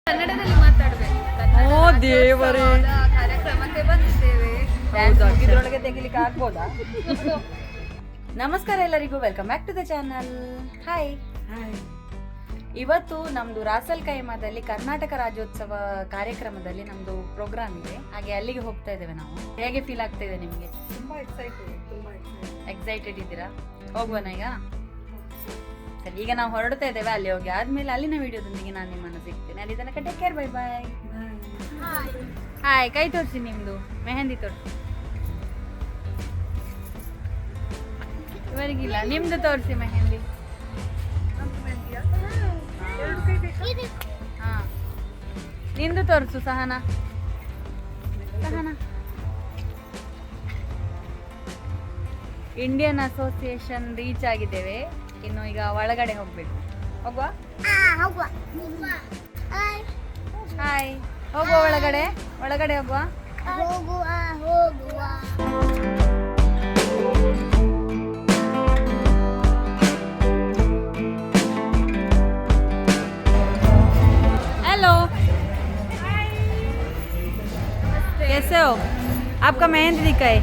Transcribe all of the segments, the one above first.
ಕನ್ನಡದಲ್ಲಿ ಮಾತಾಡಬೇಕು. ಓ ದೇವರೇ, ಕಾರ್ಯಕ್ರಮಕ್ಕೆ ಬಂದಿದ್ದೇವೆ. ಇದ್ರೊಳಗೆ ತೆಗಿಲಿಕ್ಕೆ ಆಗ್ಬೋದಾ? ನಮಸ್ಕಾರ ಎಲ್ಲರಿಗೂ, welcome back to the channel. Hi. ಇವತ್ತು ನಮ್ದು ರಾಸಲ್ ಕೈಮಾದಲ್ಲಿ ಕರ್ನಾಟಕ ರಾಜ್ಯೋತ್ಸವ ಕಾರ್ಯಕ್ರಮದಲ್ಲಿ ನಮ್ದು ಪ್ರೋಗ್ರಾಮ್ ಇದೆ, ಹಾಗೆ ಅಲ್ಲಿಗೆ ಹೋಗ್ತಾ ಇದ್ದೇವೆ ನಾವು. ಹೇಗೆ ಫೀಲ್ ಆಗ್ತಾ ಇದೆ ನಿಮಗೆ? ತುಂಬಾ ಎಕ್ಸೈಟೆಡ್ ಇದ್ದೀರಾ? ಹೋಗುವನ ಈಗ? ಸರಿ, ಈಗ ನಾವು ಹೊರಡ್ತಾ ಇದ್ದೇವೆ. ಅಲ್ಲಿ ಹೋಗಿ ಆದ್ಮೇಲೆ ಅಲ್ಲಿನ ವಿಡಿಯೋದೊಂದಿಗೆ ನಾನು ನಿಮ್ಮನ್ನು ಸಿಗ್ತೇನೆ. ಅಲ್ಲಿ ತನಕ take care, bye bye. Hi, ಕೈ ತೋರಿಸಿ ನಿಮ್ದು ಮೆಹಂದಿ ತೋರಿಸಿ. ಇವರಿಗಿಲ್ಲ, ನಿಮ್ದು ತೋರಿಸಿ ಮೆಹಂದಿ. ಹಾ, ನಿಂದು ತೋರಿಸು ಸಹನಾ. ಇಂಡಿಯನ್ ಅಸೋಸಿಯೇಷನ್ ರೀಚ್ ಆಗಿದ್ದೇವೆ. ಇನ್ನು ಈಗ ಒಳಗಡೆ ಹೋಗ್ಬೇಕು. ಹೋಗುವ? ಹಾಯ್, ಹೋಗುವ ಒಳಗಡೆ ಹೋಗುವ. हेलो, कैसे हो? आपका मेहंदी दिखाए.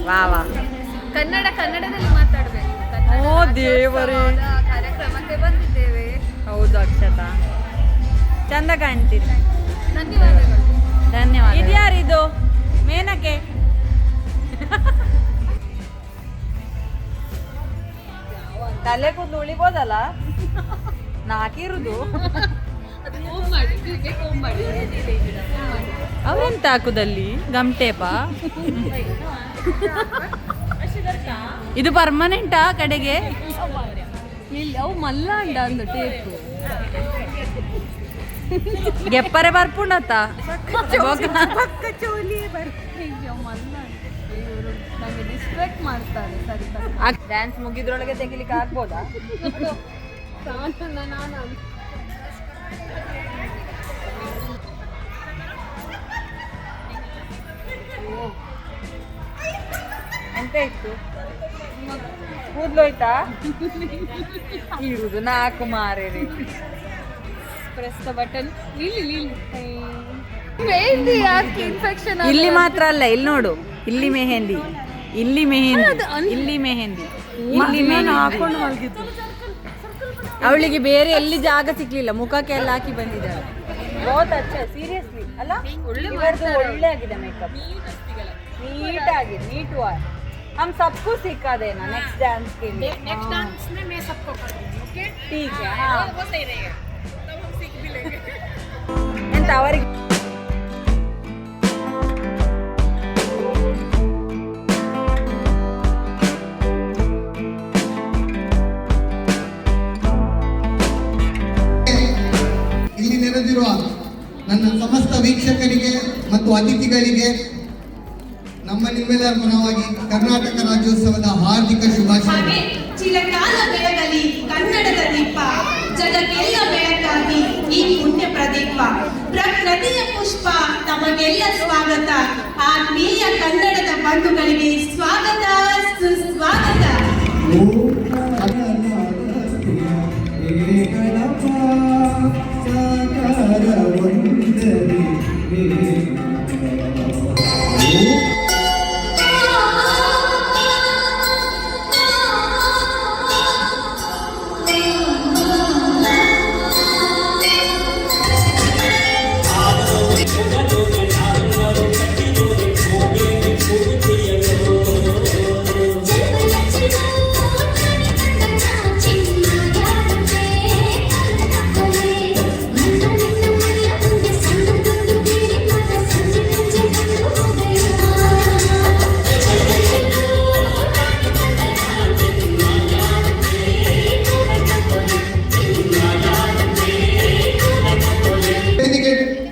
वाह वाह. ಕನ್ನಡದಲ್ಲಿ ಮಾತಾಡಬೇಕು. ಓ ದೇವರೇ, ಕಾರ್ಯಕ್ರಮಕ್ಕೆ ಬಂದಿದ್ದೇವೆ. ಹೌದು ಅಕ್ಷತಾ, ಚಂದ ಕಾಣ್ತೀರಿ. ಧನ್ಯವಾದಗಳು. ಧನ್ಯವಾದ. ಇದ್ಯಾರಿದು? ಮೇನಕೆ. ತಲೆ ಕೂದಲು ಉಳಿಬೋದಲ್ಲ, ನಾ ಹಾಕಿರುದು. ಅವೆಂತ ಹಾಕುದಲ್ಲಿ ಗಮ್ಟೇಪ? ಇದು ಪರ್ಮನೆಂಟಾ ಕಡೆಗೆ? ಅವು ಮಲ್ಲಾಂಡ ಅಂದ ಟೇಪು ಗೆಪ್ಪರೆ ಬರ್ಪುಂಡತ್ತ ನಮಗೆ ಡಿಸ್ಟ್ರಾಕ್ಟ್ ಮಾಡ್ತಾರೆ. ಸರಿ, ಡ್ಯಾನ್ಸ್ ಮುಗಿದ್ರೊಳಗೆ ತೆಗಿಲಿಕ್ಕೆ ಆಗ್ಬೋದಾ? ನಾನು ಎಂತ ಇತ್ತು? ಕೂದ್ಲೋಯ್ತಾ? ಇರುದು ನಾಲ್ಕು ಮಾರೇರಿ. Press the button. ಮೆಹಂದಿ ಯಾಕೆ ಇನ್ಫೆಕ್ಷನ್? ಇಲ್ಲಿ ಮಾತ್ರ ಅಲ್ಲ, ಇಲ್ಲಿ ನೋಡು, ಇಲ್ಲಿ ಮೆಹಂದಿ, ಇಲ್ಲಿ ಮೆಹಂದಿ, ಇಲ್ಲಿ ಮೆಹಂದಿ, ಇಲ್ಲಿ ಮೆಹಂದಿ ಹಾಕೊಂಡು ಮಲಗಿದ್ದು. ಅವಳಿಗೆ ಬೇರೆ ಎಲ್ಲಿ ಜಾಗ ಸಿಕ್ಲಿಲ್ಲ, ಮುಖಕ್ಕೆ ಎಲ್ಲ ಹಾಕಿ ಬಂದಿದ್ದಾಳೆ. ಬಹುತ್ ಅಚ್ಚ, ಸೀರಿಯಸ್ಲಿ ಅಲ್ಲ, ಒಳ್ಳೆ ಆಗಿದೆ ಮೇಕಪ್, ನೀಟ್ ಆಗಿದೆ, ನೀಟ್ ವಾಯ್. हम सबको सिखा देना नेक्स्ट डांस के लिए. नेक्स्ट डांस में मैं सबको करूंगी. ओके, ठीक है. हाँ, वो सही रहेगा, तब हम सीख भी लेंगे. ಎಂತ ಅವರಿಗೆ ಇಲ್ಲಿ ನೆರೆದಿರುವ ನನ್ನ ಸಮಸ್ತ ವೀಕ್ಷಕರಿಗೆ ಮತ್ತು ಅತಿಥಿಗಳಿಗೆ ನಮ್ಮ ನಿಮ್ಮೆಲ್ಲರ ಪರವಾಗಿ ಕರ್ನಾಟಕ ರಾಜ್ಯೋತ್ಸವದ ಹಾರ್ದಿಕ ಶುಭಾಶಯ. ಚಿರಕಾಲ ಬೆಳಗಲಿ ಕನ್ನಡದ ದೀಪ, ಜಗಕ್ಕೆಲ್ಲ ಬೆಳಕಾಗಿ ಈ ಪುಣ್ಯ ಪ್ರದೀಪ. ಪ್ರಕೃತಿಯ ಪುಷ್ಪ ತಮಗೆಲ್ಲ ಸ್ವಾಗತ. ಆತ್ಮೀಯ ಕನ್ನಡದ ಬಂಧುಗಳಿಗೆ ಸ್ವಾಗತ, ಸುಸ್ವಾಗತ.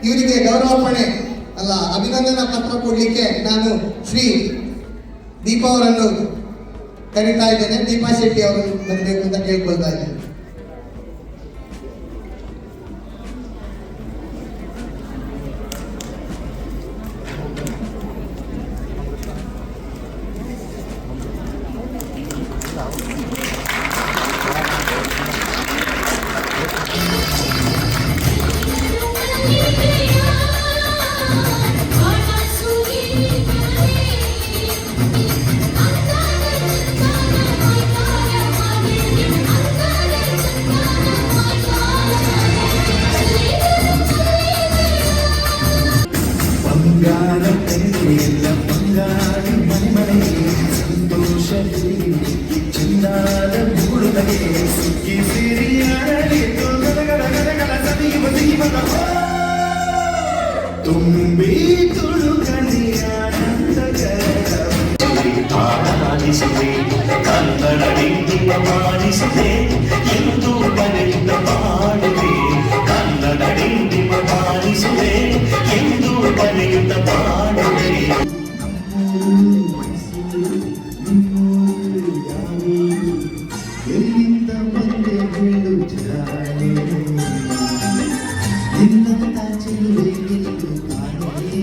ಇವರಿಗೆ ಗೌರವಾರ್ಪಣೆ ಅಲ್ಲ, ಅಭಿನಂದನಾ ಪತ್ರ ಕೊಡ್ಲಿಕ್ಕೆ ನಾನು ಶ್ರೀ ದೀಪಾ ಅವರನ್ನು ಕರೀತಾ ಇದ್ದೇನೆ. ದೀಪಾ ಶೆಟ್ಟಿ ಅವರು ಬರಬೇಕು ಅಂತ ಕೇಳ್ಕೊಳ್ತಾ ಇದ್ದೇನೆ. ಬಂಗಾರ ಎಲ್ಲ ಬಂಗಾರಿ ಮನೆ ಮನೆ ಸಂತೋಷ ಚಿನ್ನಾದ ಮೂಡುಮಗೆ ಸುಗ್ಗಿ ಸಿರಿ ಅರಳಿತು ಗದಗದ ಸದಿಯುವ ಸಿಹಿಮದ ತುಂಬಿ ತುಳುಕಲಿ ಆನಂದಕರ ಆಡಾಡಿಸಿದೆ ಕನ್ನಡ ಡಿಂಡಿಮ ಮಾಡಿಸಿದೆ ಎಂದು ಬರೆಯುತ್ತ ಪಾಡಿದೆ ಕನ್ನಡ ಡಿಂಡಿಮ ಮಾಡಿಸಿದೆ ಎಂದು ಬರೆಯುತ್ತ ಪಾಡಿದೆ ಎಲ್ಲಿಂದ ಬಂದೆ ಹೇಳು ಜಾನೆ ನಿನ್ನಂತ ಚೆಲುವೆ ಗೆಲ್ಲು ಕಾಣೆ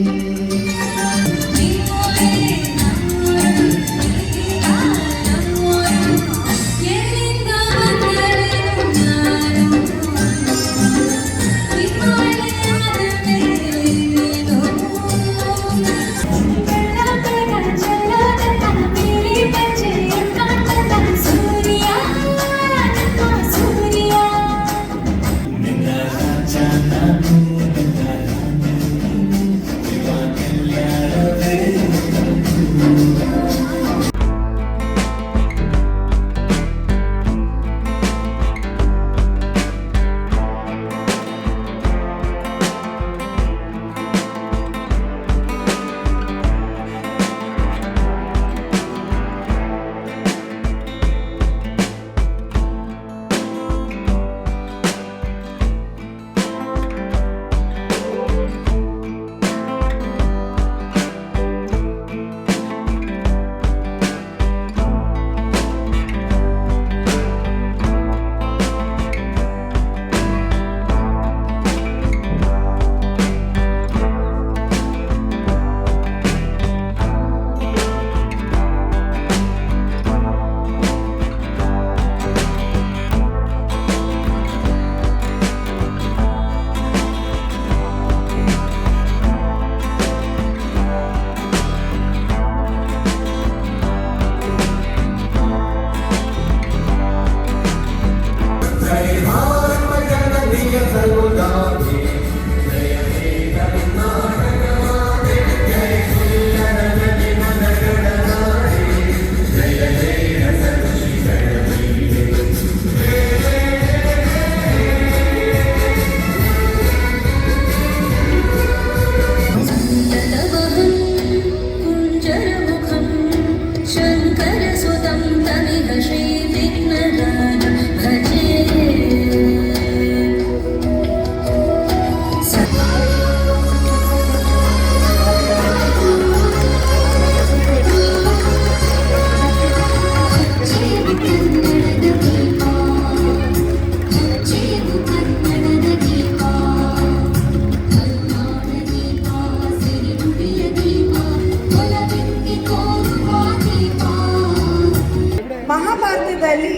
ಮಹಾಭಾರತದಲ್ಲಿ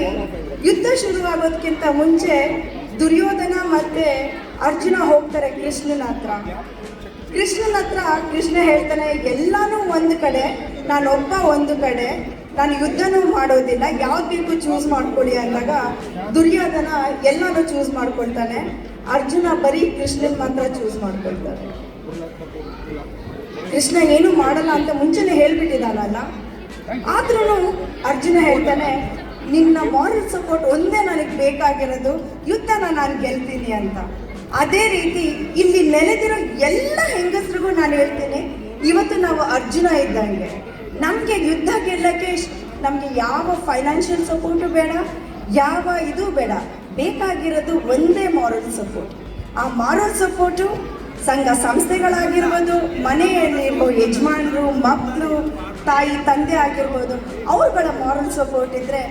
ಯುದ್ಧ ಶುರುವಾಗೋದಕ್ಕಿಂತ ಮುಂಚೆ ದುರ್ಯೋಧನ ಮತ್ತೆ ಅರ್ಜುನ ಹೋಗ್ತಾರೆ ಕೃಷ್ಣನ ಹತ್ರ. ಕೃಷ್ಣ ಹೇಳ್ತಾನೆ, ಎಲ್ಲಾನು ಒಂದು ಕಡೆ, ನಾನೊಬ್ಬ ಒಂದು ಕಡೆ, ನಾನು ಯುದ್ಧನೂ ಮಾಡೋದಿಲ್ಲ, ಯಾವ್ದು ಬೇಕು ಚೂಸ್ ಮಾಡ್ಕೊಳ್ಳಿ ಅಂದಾಗ ದುರ್ಯೋಧನ ಎಲ್ಲಾನು ಚೂಸ್ ಮಾಡ್ಕೊಳ್ತಾನೆ. ಅರ್ಜುನ ಬರೀ ಕೃಷ್ಣನ್ ಮಾತ್ರ ಚೂಸ್ ಮಾಡ್ಕೊಳ್ತಾನೆ. ಕೃಷ್ಣ ಏನು ಮಾಡಲ್ಲ ಅಂತ ಮುಂಚೆನೆ ಹೇಳ್ಬಿಟ್ಟಿದ್ದಾನಲ್ಲ. ಆದ್ರೂ ಅರ್ಜುನ ಹೇಳ್ತಾನೆ, ನಿನ್ನ ಮಾರಲ್ ಸಪೋರ್ಟ್ ಒಂದೇ ನನಗೆ ಬೇಕಾಗಿರೋದು, ಯುದ್ಧನ ನಾನು ಗೆಲ್ತೀನಿ ಅಂತ. ಅದೇ ರೀತಿ ಇಲ್ಲಿ ನೆಲೆದಿರೋ ಎಲ್ಲ ಹೆಂಗಸರಿಗೂ ನಾನು ಹೇಳ್ತೀನಿ, ಇವತ್ತು ನಾವು ಅರ್ಜುನ ಇದ್ದಂಗೆ. ನಮಗೆ ಯುದ್ಧ ಗೆಲ್ಲಕ್ಕೆ ನಮಗೆ ಯಾವ ಫೈನಾನ್ಷಿಯಲ್ ಸಪೋರ್ಟು ಬೇಡ, ಯಾವ ಇದು ಬೇಡ, ಬೇಕಾಗಿರೋದು ಒಂದೇ ಮಾರಲ್ ಸಪೋರ್ಟ್. ಆ ಮಾರಲ್ ಸಪೋರ್ಟು ಸಂಘ ಸಂಸ್ಥೆಗಳಾಗಿರ್ಬೋದು, ಮನೆಯಲ್ಲಿರೋ ಯಜಮಾನರು, ಮಕ್ಕಳು, ತಾಯಿ ತಂದೆ ಆಗಿರ್ಬೋದು, ಅವ್ರುಗಳ ಮಾರಲ್ ಸಪೋರ್ಟ್ ಇದ್ದರೆ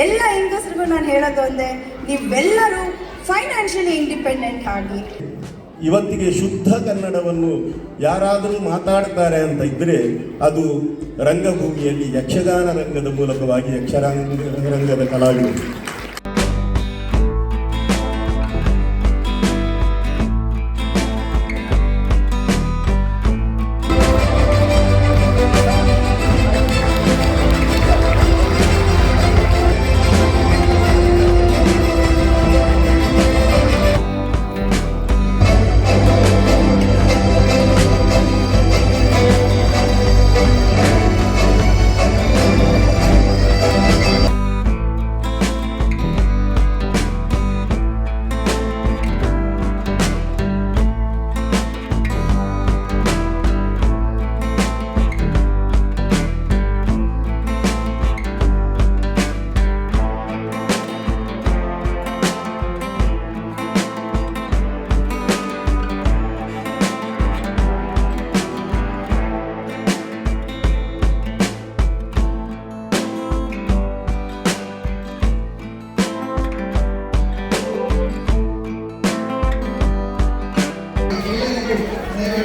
ಎಲ್ಲ ಹೆಂಗಸರಿಗೂ ನಾನು ಹೇಳೋದು ಒಂದೇ, ನೀವೆಲ್ಲರೂ ಫೈನಾನ್ಷಿಯಲಿ ಇಂಡಿಪೆಂಡೆಂಟ್ ಆಗಿ. ಇವತ್ತಿಗೆ ಶುದ್ಧ ಕನ್ನಡವನ್ನು ಯಾರಾದರೂ ಮಾತಾಡ್ತಾರೆ ಅಂತ ಇದ್ದರೆ ಅದು ರಂಗಭೂಮಿಯಲ್ಲಿ ಯಕ್ಷಗಾನ ರಂಗದ ಮೂಲಕವಾಗಿ ಯಕ್ಷರಂಗದ ಕಲಾವಿದರು.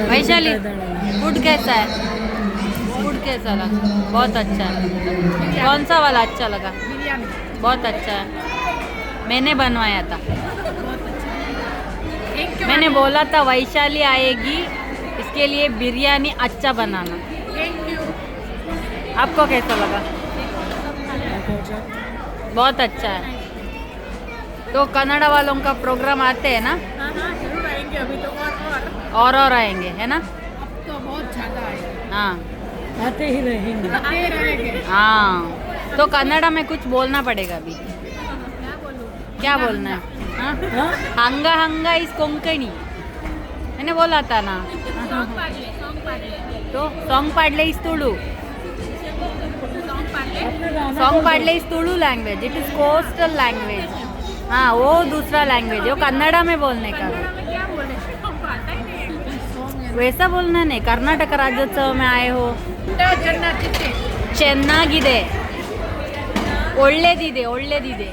वैशाली फूड कैसा है? फूड कैसा लगा? बहुत अच्छा है। कौन सा वाला अच्छा लगा? बिरयानी बहुत अच्छा है। मैंने बनवाया था। थैंक मैंने बोला था वैशाली आएगी, इसके लिए बिरयानी अच्छा बनाना। यू। आपको कैसा लगा? बहुत अच्छा है। तो कन्नड़ा वालों का प्रोग्राम आते हैं ना? हाँ जरूर आएंगे, अभी तो और आएंगे, है ना? अब तो बहुत ज़्यादा आएंगे, हाँ आते ही रहेंगे। हाँ, तो कन्नड़ा में कुछ बोलना पड़ेगा अभी। क्या बोलना है? हाँ? हंगा हंगा इस कोंकणी, मैंने बोला था ना। तो सॉन्ग पाडले इस तुलु, सॉन्ग पाडले इस Tulu language, it is coastal language. हाँ, वो दूसरा लैंग्वेज है, वो कन्नड़ा में बोलने का। वैसा बोलना नहीं। कर्नाटक राज्योत्सव में आए हो, ಚೆನ್ನಾಗಿದೆ, ಒಳ್ಳೆದಿದೆ, ಒಳ್ಳೆದಿದೆ.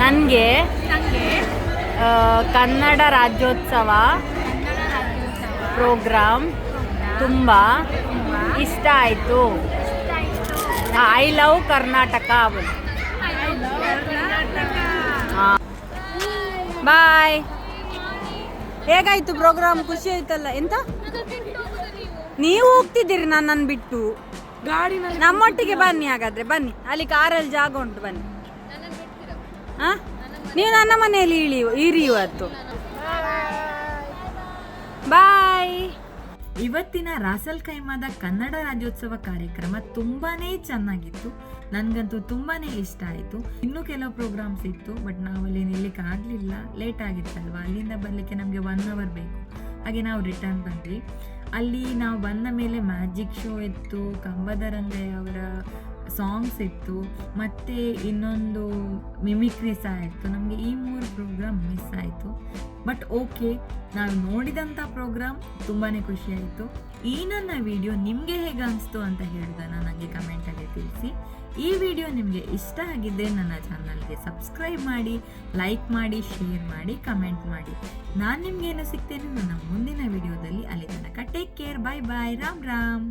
ನನಗೆ ಕನ್ನಡ ರಾಜ್ಯೋತ್ಸವ ಪ್ರೋಗ್ರಾಮ್ ತುಂಬ ಇಷ್ಟ ಆಯಿತು. I love Karnataka. ಬಾಯ್. ಹೇಗಾಯ್ತು ಪ್ರೋಗ್ರಾಮ್? ಖುಷಿ ಆಯ್ತಲ್ಲ? ಎಂತ ನೀವು ಹೋಗ್ತಿದ್ದೀರಿ ನನ್ನನ್ನು ಬಿಟ್ಟು? ನಮ್ಮೊಟ್ಟಿಗೆ ಬನ್ನಿ, ಹಾಗಾದ್ರೆ ಬನ್ನಿ, ಅಲ್ಲಿ ಕಾರಲ್ಲಿ ಜಾಗ ಉಂಟು, ಬನ್ನಿ. ಹಾ, ನೀವು ನನ್ನ ಮನೆಯಲ್ಲಿ ಇರಿ ಇವತ್ತು. ಬಾಯ್. ಇವತ್ತಿನ ರಾಸಲ್ ಖೈಮಾದ ಕನ್ನಡ ರಾಜ್ಯೋತ್ಸವ ಕಾರ್ಯಕ್ರಮ ತುಂಬಾನೇ ಚೆನ್ನಾಗಿತ್ತು. ನನಗಂತೂ ತುಂಬಾನೇ ಇಷ್ಟ ಆಯಿತು. ಇನ್ನೂ ಕೆಲವು ಪ್ರೋಗ್ರಾಮ್ಸ್ ಇತ್ತು, ಬಟ್ ನಾವಲ್ಲಿ ನಿಲ್ಲಕ್ಕೆ ಆಗಲಿಲ್ಲ, ಲೇಟ್ ಆಗಿತ್ತಲ್ವ. ಅಲ್ಲಿಂದ ಬರಲಿಕ್ಕೆ ನಮಗೆ 1 hour ಬೇಕು. ಹಾಗೆ ನಾವು ರಿಟರ್ನ್ ಬಂದ್ವಿ. ಅಲ್ಲಿ ನಾವು ಬಂದ ಮೇಲೆ ಮ್ಯಾಜಿಕ್ ಶೋ ಇತ್ತು, ಕಂಬದ ರಂಗಯ್ಯ ಅವರ ಸಾಂಗ್ಸ್ ಇತ್ತು, ಮತ್ತು ಇನ್ನೊಂದು ಮಿಮಿಕ್ರಿ ಸಹ ಇತ್ತು. ನಮಗೆ ಈ 3 ಪ್ರೋಗ್ರಾಮ್ ಮಿಸ್ ಆಯಿತು. ಬಟ್ ಓಕೆ, ನಾವು ನೋಡಿದಂಥ ಪ್ರೋಗ್ರಾಮ್ ತುಂಬಾ ಖುಷಿಯಾಯಿತು. ಈ ನನ್ನ ವಿಡಿಯೋ ನಿಮಗೆ ಹೇಗೆ ಅನಿಸ್ತು ಅಂತ ಹೇಳಿದನ್ನು ನನಗೆ ಕಮೆಂಟಲ್ಲಿ ತಿಳಿಸಿ. ಈ ವಿಡಿಯೋ ನಿಮಗೆ ಇಷ್ಟ ಆಗಿದ್ದರೆ ನನ್ನ ಚಾನಲ್ಗೆ ಸಬ್ಸ್ಕ್ರೈಬ್ ಮಾಡಿ, ಲೈಕ್ ಮಾಡಿ, ಶೇರ್ ಮಾಡಿ, ಕಮೆಂಟ್ ಮಾಡಿ. ನಾನು ನಿಮಗೇನು ಸಿಗ್ತೇನೆ ನನ್ನ ಮುಂದಿನ ವಿಡಿಯೋದಲ್ಲಿ. ಅಲ್ಲಿ ತನಕ ಟೇಕ್ ಕೇರ್, ಬಾಯ್ ಬಾಯ್, ರಾಮ್ ರಾಮ್.